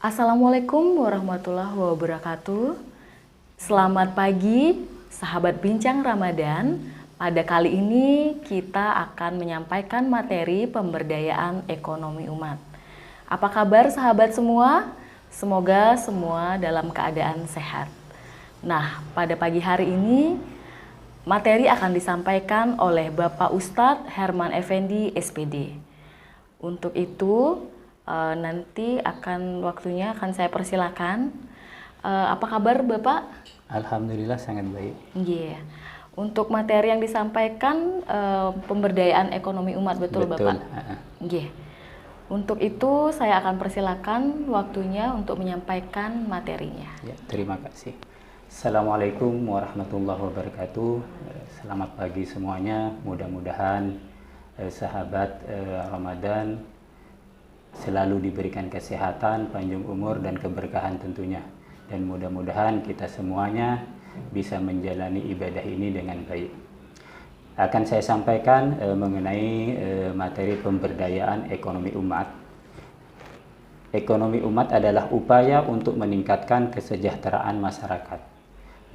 Assalamualaikum warahmatullahi wabarakatuh. Selamat pagi, sahabat Bincang Ramadan. Pada kali ini kita akan menyampaikan materi pemberdayaan ekonomi umat. Apa kabar sahabat semua? Semoga semua dalam keadaan sehat. Nah, pada pagi hari ini materi akan disampaikan oleh Bapak Ustadz Herman Effendi, SPD. Untuk itu, nanti waktunya akan saya persilakan. Apa kabar Bapak? Alhamdulillah sangat baik. Iya. Untuk materi yang disampaikan pemberdayaan ekonomi umat, betul Bapak? Iya. Untuk itu saya akan persilakan waktunya untuk menyampaikan materinya. Ya, terima kasih. Assalamualaikum warahmatullahi wabarakatuh. Selamat pagi semuanya. Mudah-mudahan sahabat Ramadan selalu diberikan kesehatan, panjang umur dan keberkahan tentunya. Dan mudah-mudahan kita semuanya bisa menjalani ibadah ini dengan baik. Akan saya sampaikan mengenai materi pemberdayaan ekonomi umat. Ekonomi umat adalah upaya untuk meningkatkan kesejahteraan masyarakat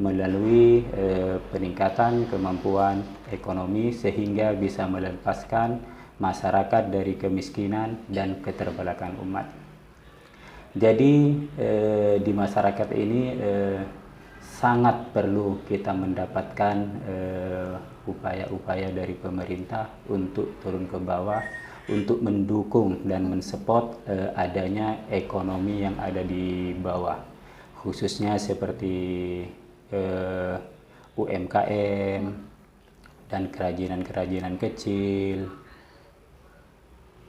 melalui peningkatan kemampuan ekonomi sehingga bisa melepaskan masyarakat dari kemiskinan dan keterbelakangan umat. Jadi di masyarakat ini sangat perlu kita mendapatkan upaya-upaya dari pemerintah untuk turun ke bawah, untuk mendukung dan mensupport adanya ekonomi yang ada di bawah, khususnya seperti UMKM dan kerajinan-kerajinan kecil.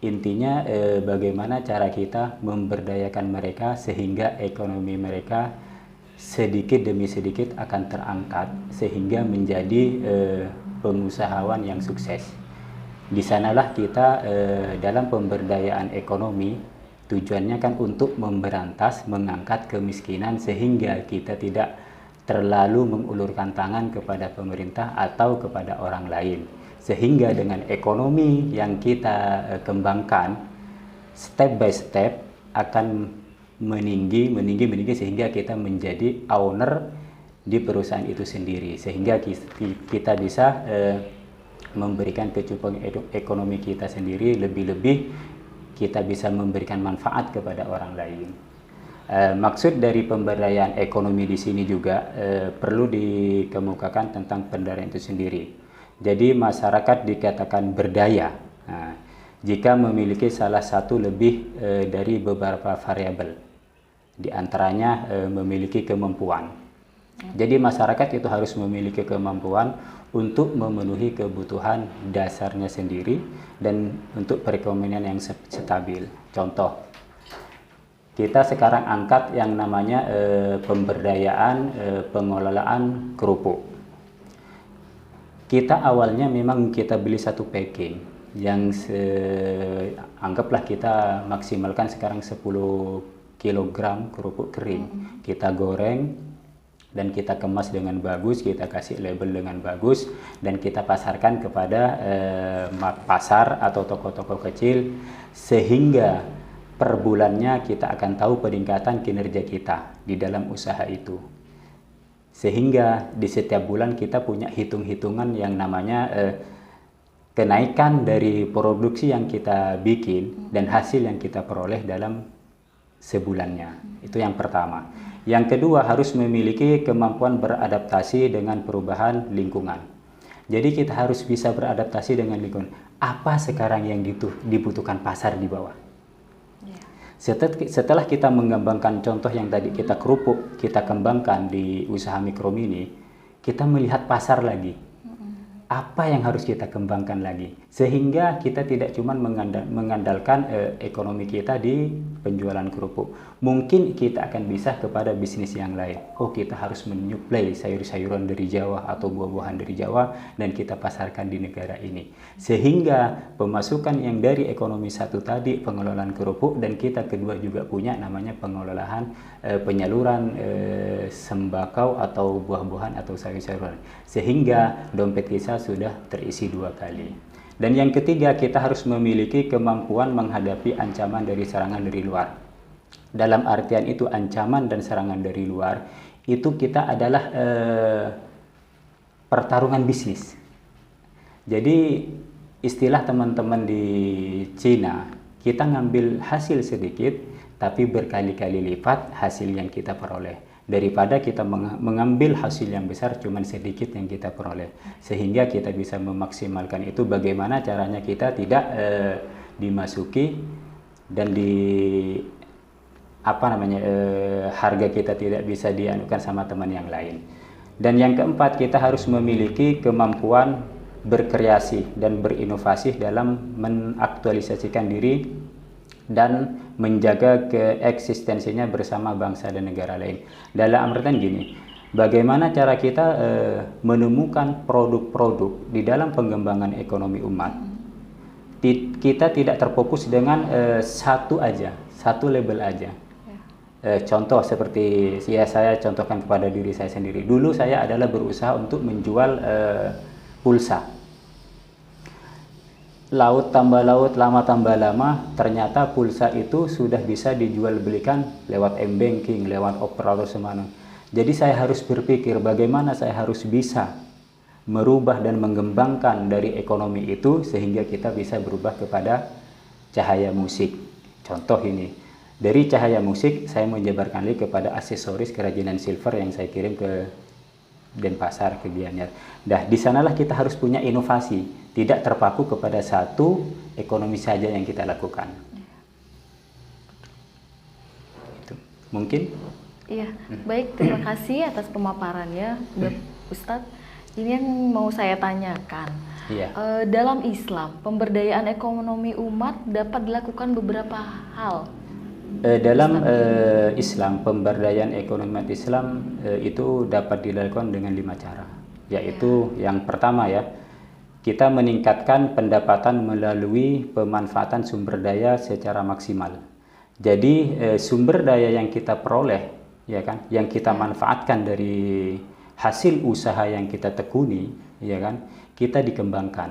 Intinya bagaimana cara kita memberdayakan mereka sehingga ekonomi mereka sedikit demi sedikit akan terangkat sehingga menjadi pengusahawan yang sukses. Di sanalah kita dalam pemberdayaan ekonomi tujuannya kan untuk memberantas, mengangkat kemiskinan sehingga kita tidak terlalu mengulurkan tangan kepada pemerintah atau kepada orang lain. Sehingga dengan ekonomi yang kita kembangkan step by step akan meninggi sehingga kita menjadi owner di perusahaan itu sendiri, sehingga kita bisa memberikan kecukupan ekonomi kita sendiri, lebih-lebih kita bisa memberikan manfaat kepada orang lain. Maksud dari pemberdayaan ekonomi di sini juga perlu dikemukakan tentang pemberdayaan itu sendiri. Jadi masyarakat dikatakan berdaya jika memiliki salah satu lebih dari beberapa variabel, di antaranya memiliki kemampuan. Jadi masyarakat itu harus memiliki kemampuan untuk memenuhi kebutuhan dasarnya sendiri dan untuk perekonomian yang stabil. Contoh, kita sekarang angkat yang namanya pemberdayaan pengelolaan kerupuk. Kita awalnya memang kita beli satu packing yang anggaplah kita maksimalkan sekarang 10 kg kerupuk kering. Kita goreng dan kita kemas dengan bagus, kita kasih label dengan bagus dan kita pasarkan kepada pasar atau toko-toko kecil sehingga per bulannya kita akan tahu peningkatan kinerja kita di dalam usaha itu. Sehingga di setiap bulan kita punya hitung-hitungan yang namanya kenaikan dari produksi yang kita bikin dan hasil yang kita peroleh dalam sebulannya. Itu yang pertama. Yang kedua, harus memiliki kemampuan beradaptasi dengan perubahan lingkungan. Jadi kita harus bisa beradaptasi dengan lingkungan. Apa sekarang yang dibutuhkan pasar di bawah? Setelah kita mengembangkan contoh yang tadi kita kerupuk, kita kembangkan di usaha mikro mini, kita melihat pasar lagi. Apa yang harus kita kembangkan lagi? Sehingga kita tidak cuma mengandalkan ekonomi kita di penjualan kerupuk. Mungkin kita akan bisa kepada bisnis yang lain. Oh, kita harus menyuplai sayur-sayuran dari Jawa atau buah-buahan dari Jawa dan kita pasarkan di negara ini. Sehingga pemasukan yang dari ekonomi satu tadi pengelolaan kerupuk dan kita kedua juga punya namanya pengelolaan penyaluran sembako atau buah-buahan atau sayur-sayuran. Sehingga dompet kita sudah terisi 2 kali. Dan yang ketiga, kita harus memiliki kemampuan menghadapi ancaman dari serangan dari luar. dalam artian itu ancaman dan serangan dari luar, itu kita adalah pertarungan bisnis. Jadi istilah teman-teman di Cina, kita ngambil hasil sedikit tapi berkali-kali lipat hasil yang kita peroleh, daripada kita mengambil hasil yang besar cuman sedikit yang kita peroleh. Sehingga kita bisa memaksimalkan itu, bagaimana caranya kita tidak dimasuki dan harga kita tidak bisa dianukan sama teman yang lain. Dan yang keempat, kita harus memiliki kemampuan berkreasi dan berinovasi dalam mengaktualisasikan diri dan menjaga keeksistensinya bersama bangsa dan negara lain. Dalam artian gini, bagaimana cara kita menemukan produk-produk di dalam pengembangan ekonomi umat. Kita tidak terfokus dengan satu label aja. Contoh seperti saya contohkan kepada diri saya sendiri. Dulu saya adalah berusaha untuk menjual pulsa. Laut tambah laut, lama tambah lama, ternyata pulsa itu sudah bisa dijual belikan lewat m-banking, lewat operator semana. Jadi saya harus berpikir bagaimana saya harus bisa merubah dan mengembangkan dari ekonomi itu sehingga kita bisa berubah kepada cahaya musik. Contoh ini, dari cahaya musik saya menyebarkan lagi kepada aksesoris kerajinan silver yang saya kirim ke Denpasar, ke Gianyar. Nah, di sanalah kita harus punya inovasi, tidak terpaku kepada satu ekonomi saja yang kita lakukan. Itu. Mungkin? Iya, baik, terima kasih atas pemaparannya, Ustadz. Ini yang mau saya tanyakan. Iya. Dalam Islam, pemberdayaan ekonomi umat dapat dilakukan beberapa hal. Dalam Islam, pemberdayaan ekonomi umat Islam itu dapat dilakukan dengan 5 cara. Yaitu yang pertama ya, kita meningkatkan pendapatan melalui pemanfaatan sumber daya secara maksimal. Jadi sumber daya yang kita peroleh, ya kan, yang kita manfaatkan dari hasil usaha yang kita tekuni, ya kan, kita dikembangkan,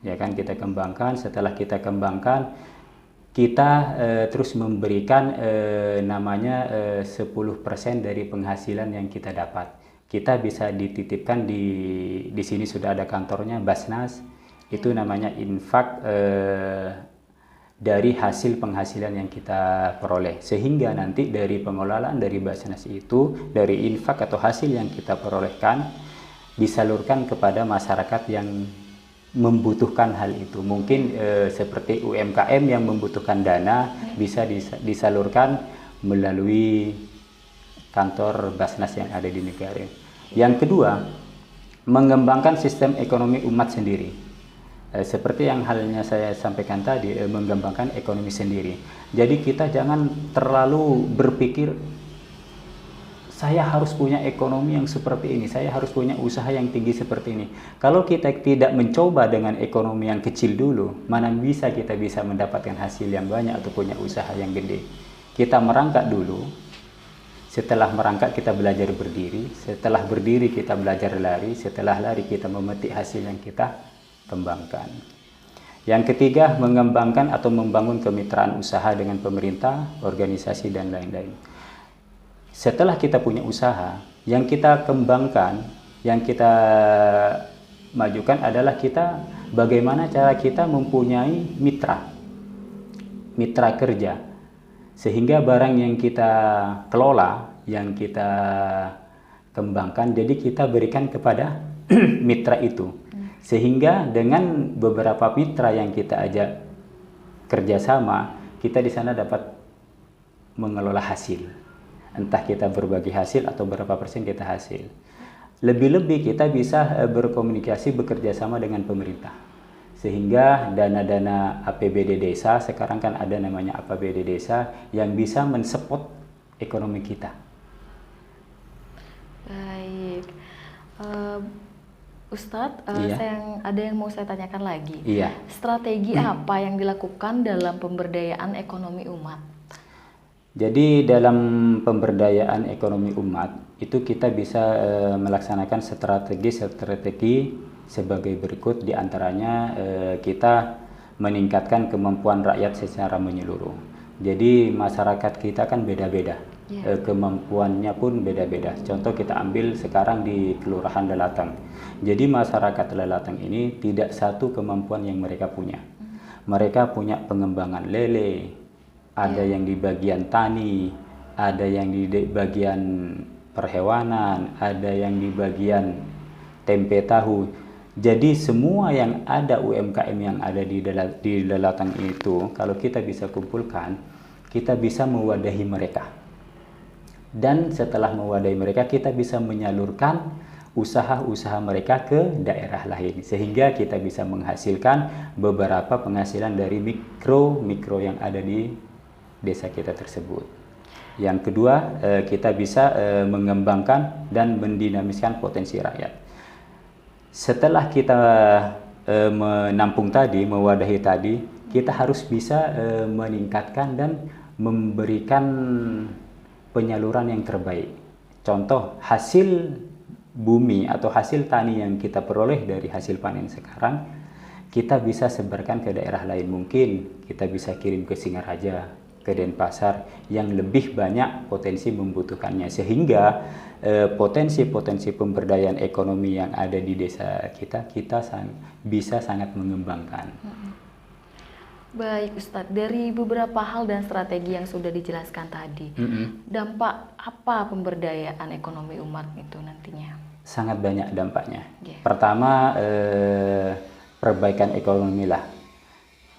ya kan, kita kembangkan. Setelah kita kembangkan, kita terus memberikan 10% dari penghasilan yang kita dapat. Kita bisa dititipkan di sini sudah ada kantornya Basnas, itu namanya infak dari hasil penghasilan yang kita peroleh, sehingga nanti dari pengelolaan dari Basnas itu, dari infak atau hasil yang kita perolehkan, disalurkan kepada masyarakat yang membutuhkan hal itu. Mungkin seperti UMKM yang membutuhkan dana bisa disalurkan melalui kantor Basnas yang ada di negara. Yang kedua, mengembangkan sistem ekonomi umat sendiri. Seperti yang halnya saya sampaikan tadi, mengembangkan ekonomi sendiri. Jadi kita jangan terlalu berpikir saya harus punya ekonomi yang seperti ini, saya harus punya usaha yang tinggi seperti ini. Kalau kita tidak mencoba dengan ekonomi yang kecil dulu, mana bisa kita bisa mendapatkan hasil yang banyak atau punya usaha yang gede. Kita merangkak dulu, setelah merangkak kita belajar berdiri, setelah berdiri kita belajar lari, setelah lari kita memetik hasil yang kita kembangkan. Yang ketiga, mengembangkan atau membangun kemitraan usaha dengan pemerintah, organisasi, dan lain-lain. Setelah kita punya usaha, yang kita kembangkan, yang kita majukan adalah kita bagaimana cara kita mempunyai mitra kerja, sehingga barang yang kita kelola, yang kita kembangkan, jadi kita berikan kepada mitra itu. Sehingga dengan beberapa mitra yang kita ajak kerjasama, kita di sana dapat mengelola hasil. Entah kita berbagi hasil atau berapa persen kita hasil. Lebih-lebih kita bisa berkomunikasi, bekerja sama dengan pemerintah. Sehingga dana-dana APBD desa, sekarang kan ada namanya APBD desa, yang bisa mensupport ekonomi kita. Baik. Ustadz, Iya. ada yang mau saya tanyakan lagi. Iya. Strategi apa yang dilakukan dalam pemberdayaan ekonomi umat? Jadi dalam pemberdayaan ekonomi umat itu kita bisa melaksanakan strategi sebagai berikut, diantaranya kita meningkatkan kemampuan rakyat secara menyeluruh. Jadi masyarakat kita kan beda-beda, kemampuannya pun beda-beda. Contoh kita ambil sekarang di Kelurahan Lelatang. Jadi masyarakat Lelatang ini tidak satu kemampuan yang mereka punya. Mereka punya pengembangan lele, ada yang di bagian tani, ada yang di bagian perhewanan, ada yang di bagian tempe tahu. Jadi semua yang ada UMKM yang ada di Lelatang itu, kalau kita bisa kumpulkan, kita bisa mewadahi mereka. Dan setelah mewadahi mereka, kita bisa menyalurkan usaha-usaha mereka ke daerah lain. Sehingga kita bisa menghasilkan beberapa penghasilan dari mikro yang ada di desa kita tersebut. Yang kedua, kita bisa mengembangkan dan mendinamiskan potensi rakyat. Setelah kita menampung tadi, mewadahi tadi, kita harus bisa meningkatkan dan memberikan penyaluran yang terbaik. Contoh, hasil bumi atau hasil tani yang kita peroleh dari hasil panen sekarang, kita bisa sebarkan ke daerah lain. Mungkin kita bisa kirim ke Singaraja, ke Denpasar yang lebih banyak potensi membutuhkannya, sehingga potensi-potensi pemberdayaan ekonomi yang ada di desa kita bisa sangat mengembangkan. Baik Ustadz, dari beberapa hal dan strategi yang sudah dijelaskan tadi, dampak apa pemberdayaan ekonomi umat itu nantinya? Sangat banyak dampaknya. Pertama, perbaikan ekonomi lah.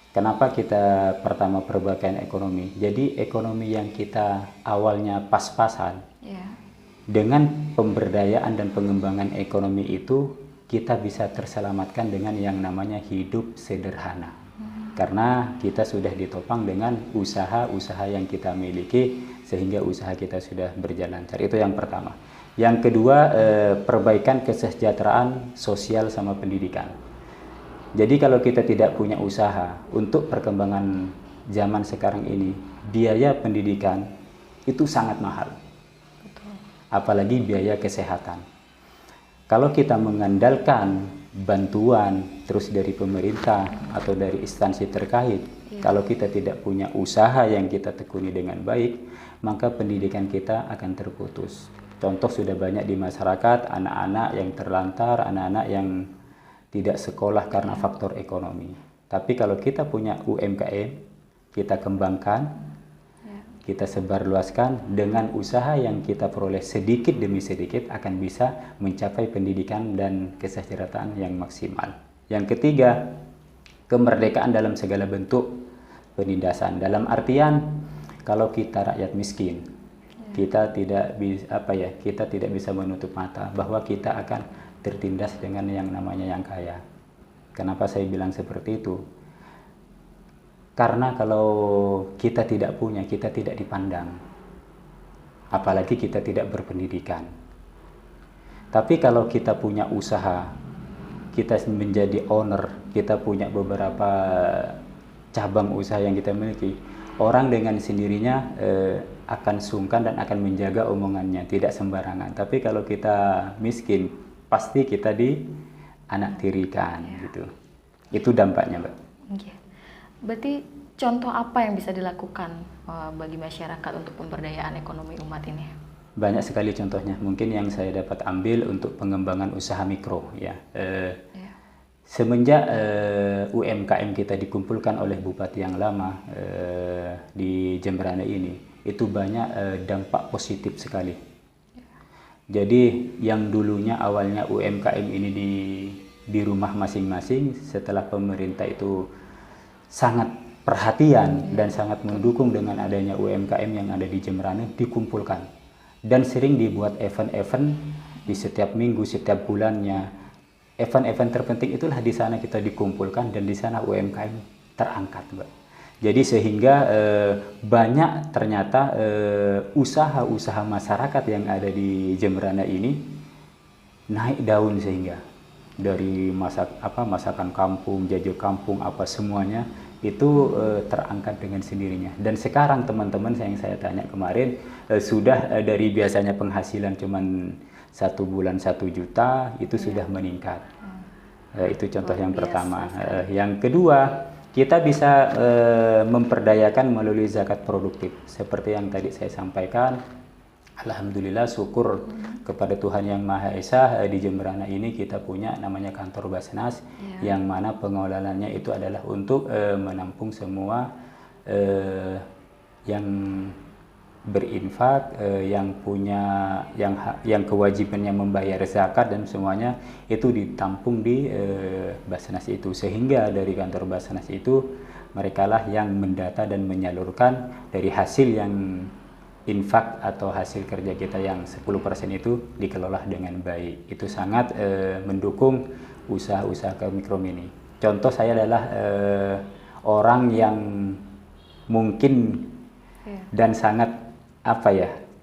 Kenapa kita pertama perbaikan ekonomi? Jadi ekonomi yang kita awalnya pas-pasan, dengan pemberdayaan dan pengembangan ekonomi itu kita bisa terselamatkan dengan yang namanya hidup sederhana. Karena kita sudah ditopang dengan usaha-usaha yang kita miliki sehingga usaha kita sudah berjalan lancar. Itu yang pertama. Yang kedua, perbaikan kesejahteraan sosial sama pendidikan. Jadi kalau kita tidak punya usaha untuk perkembangan zaman sekarang ini, biaya pendidikan itu sangat mahal. Apalagi biaya kesehatan. Kalau kita mengandalkan bantuan terus dari pemerintah atau dari instansi terkait, kalau kita tidak punya usaha yang kita tekuni dengan baik, maka pendidikan kita akan terputus. Contoh sudah banyak di masyarakat, anak-anak yang terlantar, anak-anak yang tidak sekolah karena faktor ekonomi. Tapi kalau kita punya UMKM, kita kembangkan, kita sebarluaskan, dengan usaha yang kita peroleh sedikit demi sedikit akan bisa mencapai pendidikan dan kesejahteraan yang maksimal. Yang ketiga, kemerdekaan dalam segala bentuk penindasan. Dalam artian kalau kita rakyat miskin, kita tidak bisa menutup mata bahwa kita akan tertindas dengan yang namanya yang kaya. Kenapa saya bilang seperti itu? Karena kalau kita tidak punya, kita tidak dipandang. Apalagi kita tidak berpendidikan. Tapi kalau kita punya usaha, kita menjadi owner, kita punya beberapa cabang usaha yang kita miliki, orang dengan sendirinya akan sungkan dan akan menjaga omongannya, tidak sembarangan. Tapi kalau kita miskin, pasti kita dianaktirikan, gitu. Itu dampaknya, Mbak. Berarti contoh apa yang bisa dilakukan bagi masyarakat untuk pemberdayaan ekonomi umat ini? Banyak sekali contohnya. Mungkin yang saya dapat ambil untuk pengembangan usaha mikro, ya. Semenjak UMKM kita dikumpulkan oleh Bupati yang lama di Jemberana ini, itu banyak dampak positif sekali. Jadi yang dulunya awalnya UMKM ini di rumah masing-masing, setelah pemerintah itu sangat perhatian dan sangat mendukung dengan adanya UMKM yang ada di Jemberana, dikumpulkan dan sering dibuat event-event di setiap minggu, setiap bulannya. Event-event terpenting itulah di sana kita dikumpulkan dan di sana UMKM terangkat, Mbak. Jadi sehingga banyak ternyata usaha-usaha masyarakat yang ada di Jemberana ini naik daun, sehingga dari masakan kampung, jajan kampung, apa semuanya itu terangkat dengan sendirinya. Dan sekarang teman-teman yang saya tanya kemarin sudah dari biasanya penghasilan cuman 1 bulan 1 juta itu sudah meningkat. Itu contoh yang pertama. Yang kedua, Kita bisa memperdayakan melalui zakat produktif. Seperti yang tadi saya sampaikan, alhamdulillah syukur kepada Tuhan Yang Maha Esa, di Jemberana ini kita punya namanya kantor Basnas, yang mana pengelolaannya itu adalah untuk menampung semua yang berinfak, yang punya yang kewajibannya membayar zakat dan semuanya itu ditampung di Basnas itu, sehingga dari kantor Basnas itu merekalah yang mendata dan menyalurkan dari hasil yang infak atau hasil kerja kita yang 10% itu dikelola dengan baik. Itu sangat mendukung usaha-usaha mikro mini. Contoh saya adalah orang yang mungkin dan sangat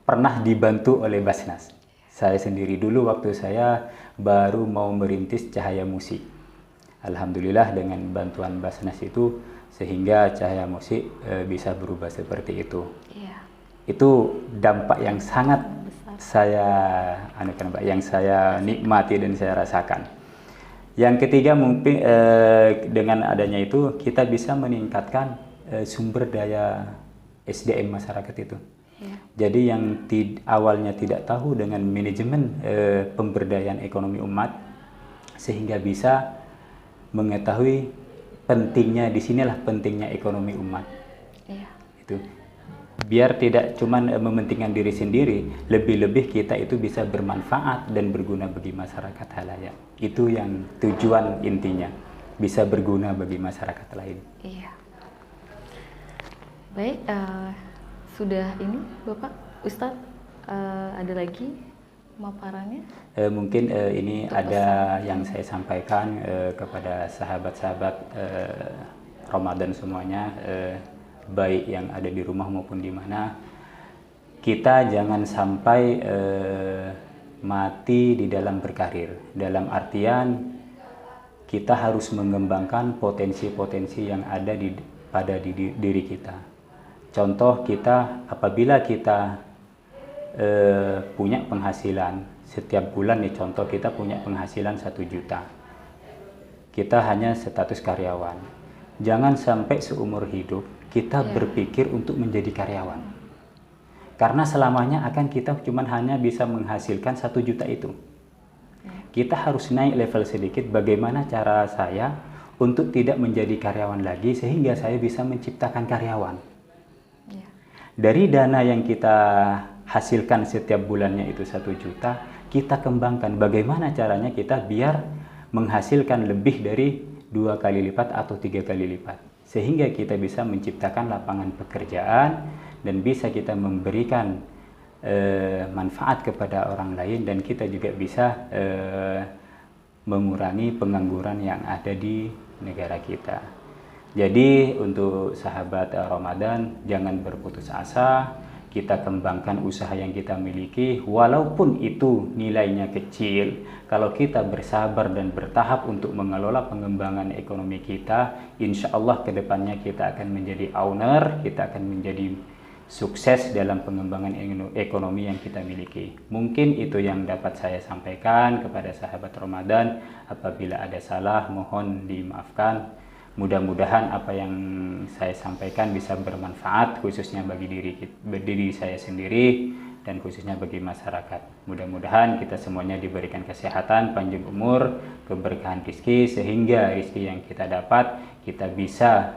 pernah dibantu oleh Basnas. Saya sendiri dulu waktu saya baru mau merintis Cahaya Musik. Alhamdulillah dengan bantuan Basnas itu sehingga Cahaya Musik bisa berubah seperti itu. Itu dampak yang sangat saya nikmati dan saya rasakan. Yang ketiga mungkin dengan adanya itu kita bisa meningkatkan sumber daya SDM masyarakat itu. Jadi yang awalnya tidak tahu dengan manajemen pemberdayaan ekonomi umat, sehingga bisa mengetahui pentingnya, disinilah pentingnya ekonomi umat. Itu biar tidak cuma mementingkan diri sendiri, lebih-lebih kita itu bisa bermanfaat dan berguna bagi masyarakat halayak. Itu yang tujuan intinya, bisa berguna bagi masyarakat lain. Baik, sudah ini Bapak Ustadz, ada lagi pemaparannya? Mungkin ini untuk ada pesan yang saya sampaikan kepada sahabat-sahabat Ramadan semuanya, baik yang ada di rumah maupun di mana, kita jangan sampai mati di dalam berkarir. Dalam artian kita harus mengembangkan potensi-potensi yang ada pada diri kita. Contoh kita, apabila kita punya penghasilan setiap bulan nih, contoh kita punya penghasilan 1 juta, kita hanya status karyawan. Jangan sampai seumur hidup kita berpikir untuk menjadi karyawan, karena selamanya akan kita cuma hanya bisa menghasilkan 1 juta itu. Kita harus naik level sedikit, bagaimana cara saya untuk tidak menjadi karyawan lagi sehingga saya bisa menciptakan karyawan. Dari dana yang kita hasilkan setiap bulannya itu 1 juta, kita kembangkan bagaimana caranya kita biar menghasilkan lebih dari 2 kali lipat atau 3 kali lipat, sehingga kita bisa menciptakan lapangan pekerjaan dan bisa kita memberikan manfaat kepada orang lain, dan kita juga bisa mengurangi pengangguran yang ada di negara kita. Jadi untuk sahabat Ramadan, jangan berputus asa, kita kembangkan usaha yang kita miliki, walaupun itu nilainya kecil. Kalau kita bersabar dan bertahap untuk mengelola pengembangan ekonomi kita, insya Allah kedepannya kita akan menjadi owner, kita akan menjadi sukses dalam pengembangan ekonomi yang kita miliki. Mungkin itu yang dapat saya sampaikan kepada sahabat Ramadan. Apabila ada salah, mohon dimaafkan. Mudah-mudahan apa yang saya sampaikan bisa bermanfaat, khususnya bagi diri saya sendiri dan khususnya bagi masyarakat. Mudah-mudahan kita semuanya diberikan kesehatan, panjang umur, keberkahan rezeki, sehingga rezeki yang kita dapat kita bisa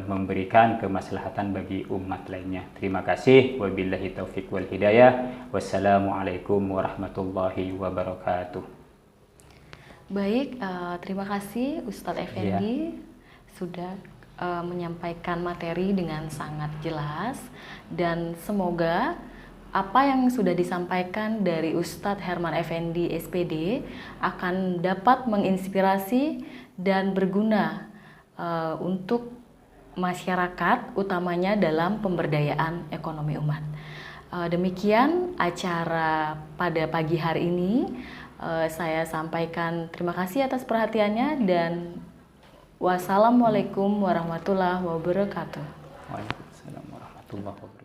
memberikan kemaslahatan bagi umat lainnya. Terima kasih. Wabillahi taufiq wal hidayah. Wassalamualaikum warahmatullahi wabarakatuh. Baik, terima kasih Ustadz Effendi sudah menyampaikan materi dengan sangat jelas, dan semoga apa yang sudah disampaikan dari Ustadz Herman Effendi SPD akan dapat menginspirasi dan berguna untuk masyarakat, utamanya dalam pemberdayaan ekonomi umat. Demikian acara pada pagi hari ini. Saya sampaikan terima kasih atas perhatiannya, dan wassalamualaikum warahmatullahi wabarakatuh. Waalaikumsalam warahmatullahi wabarakatuh.